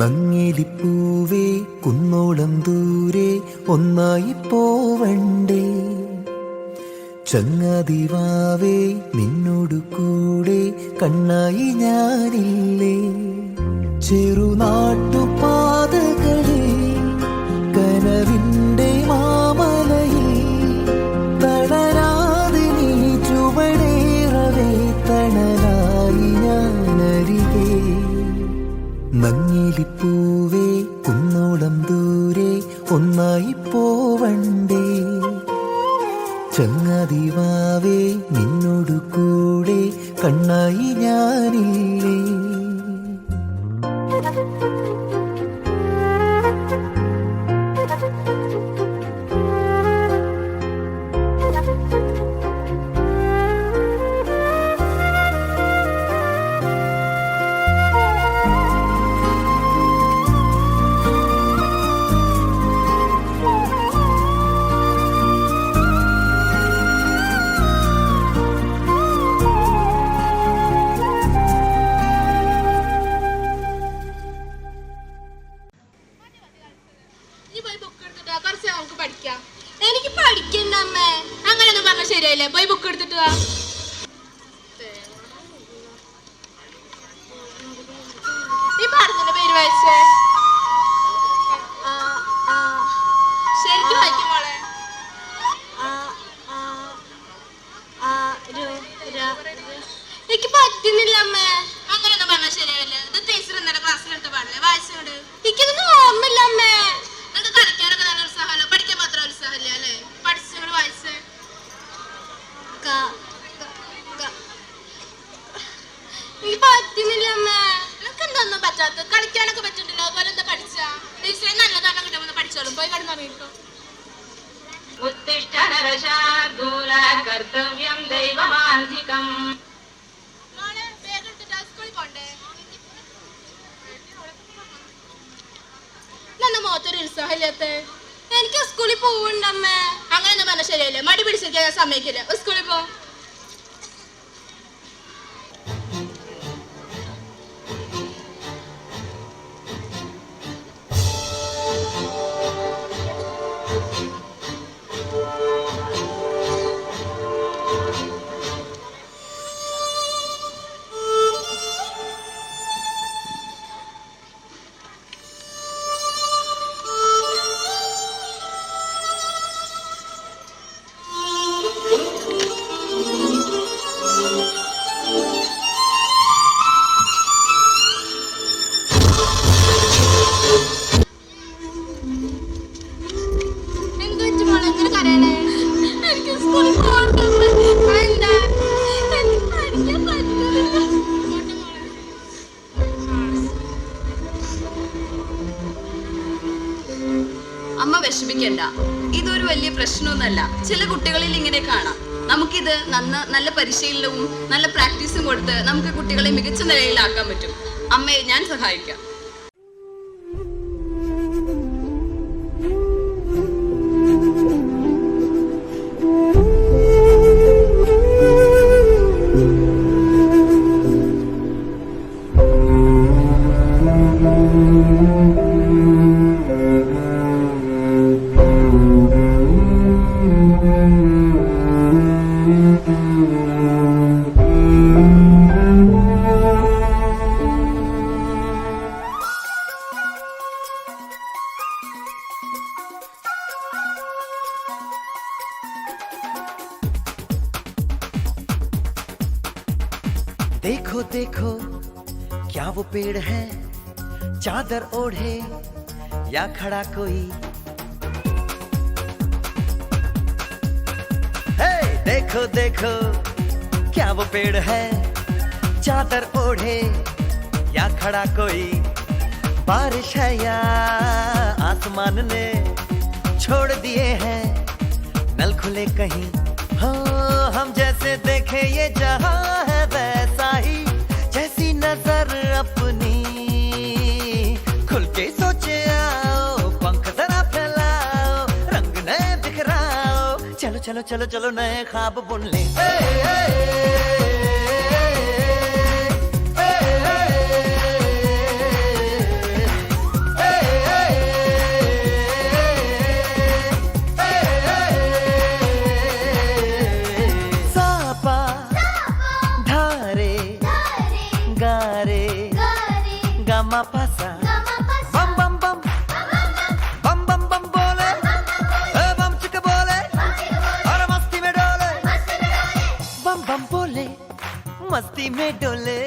നങ്ങിലിപ്പൂവേ കുന്നോളം ദൂരെ ഒന്നായി പോവണ്ടേ, ചങ്ങാതിവാവേ നിന്നോടു കൂടെ കണ്ണായി ഞാനില്ലേ. ചെറുനാട്ടുപാതകളെ കനവിൻ്റെ മാമലയിൽ തളരാതെ നീ ചുവടേറവേ തണലായി ഞാനരികെ. നങ്ങിലിപ്പൂവേ കുന്നോളം ദൂരെ ഒന്നായി പോവണ്ടേ, ചങ്ങാതിവാവേ നിന്നോടു കൂടെ കണ്ണായി ഞാനില്ലേ. എനിക്ക് പഠിക്കണ്ട അമ്മേ, അങ്ങനെയൊന്നും പറഞ്ഞ ശരിയല്ലേ. പോയി ബുക്ക് എടുത്തിട്ട് വാ. നീ പറഞ്ഞില്ല പേര് വായിച്ചേ? ശരിക്കും വായിക്കും മോളെ. എനിക്ക് പറ്റുന്നില്ല അമ്മേ. അങ്ങനെയൊന്നും പറഞ്ഞ ശരിയല്ലേ. ഇത് ടീച്ചർ ഇന്നലെ ക്ലാസ്സിലെടുത്ത പാടില്ലേ, വായിച്ചോട്. എനിക്കിതൊന്നും ഓർമ്മയില്ല അമ്മേ. നിങ്ങൾക്ക് കളിക്കാനൊക്കെ നല്ല ഉത്സാഹമല്ലോ, പഠിക്കാൻ മാത്രം ഉത്സാഹമില്ല അല്ലേ? പഠിച്ചോട് വായിച്ചേ. എനിക്ക് പറ്റുന്നില്ല അമ്മേ. നിനക്ക് എന്തൊന്നും പറ്റാത്ത? കളിക്കാനൊക്കെ പറ്റുന്നില്ല, അതുപോലെ എന്താ പഠിച്ചാ? ടീച്ചറെ നല്ലതാണ് കിട്ടുമ്പോൾ പഠിച്ചോളും. പോയി കിടന്നറിയിട്ടോ. മോളെ വേഗം എടുത്തിട്ട് സ്കൂളിൽ പോണ്ടേ? എന്റെ മുഖത്തൊരു ഉത്സാഹമില്ലാത്ത? എനിക്ക് സ്കൂളിൽ പോവുണ്ടമ്മേ. അങ്ങനെയൊന്നും പറഞ്ഞ ശരിയല്ലേ. മടി പിടിച്ചിരിക്കാൻ ഞാൻ സമ്മതിക്കില്ല. സ്കൂളിൽ പോ. അമ്മ വിഷമിക്കണ്ട, ഇതൊരു വലിയ പ്രശ്നമൊന്നുമല്ല. ചില കുട്ടികളിൽ ഇങ്ങനെ കാണാം. നമുക്കിത് നല്ല പരിശീലനവും നല്ല പ്രാക്ടീസും കൊടുത്ത് നമുക്ക് കുട്ടികളെ മികച്ച നിലയിലാക്കാൻ പറ്റും. അമ്മയെ ഞാൻ സഹായിക്കാം. देखो देखो क्या वो पेड़ है, चादर ओढ़े या खड़ा कोई। हे देखो देखो क्या वो पेड़ है, चादर ओढ़े या खड़ा कोई। बारिश है या आसमान ने छोड़ दिए हैं नल खुले कहीं। हाँ हम जैसे देखे ये जहां है वैसा ही, जैसी नजर अपनी खुल के सोचे आओ, पंख जरा फैलाओ, रंग नए बिखराओ, चलो चलो चलो चलो नए ख्वाब बुन ले। गामा पासा बम बम बम बम बम बम बोले, बम चिक बोले और मस्ती में डोले। बम बम बोले मस्ती में डोले,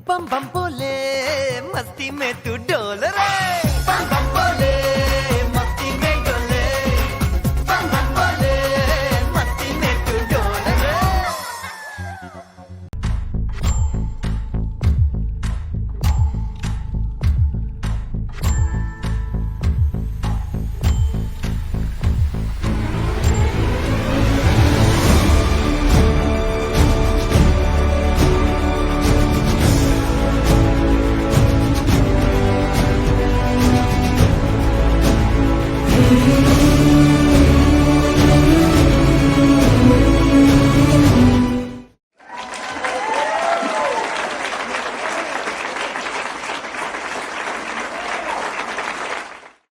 बम बम बोले मस्ती में तू डोल रे।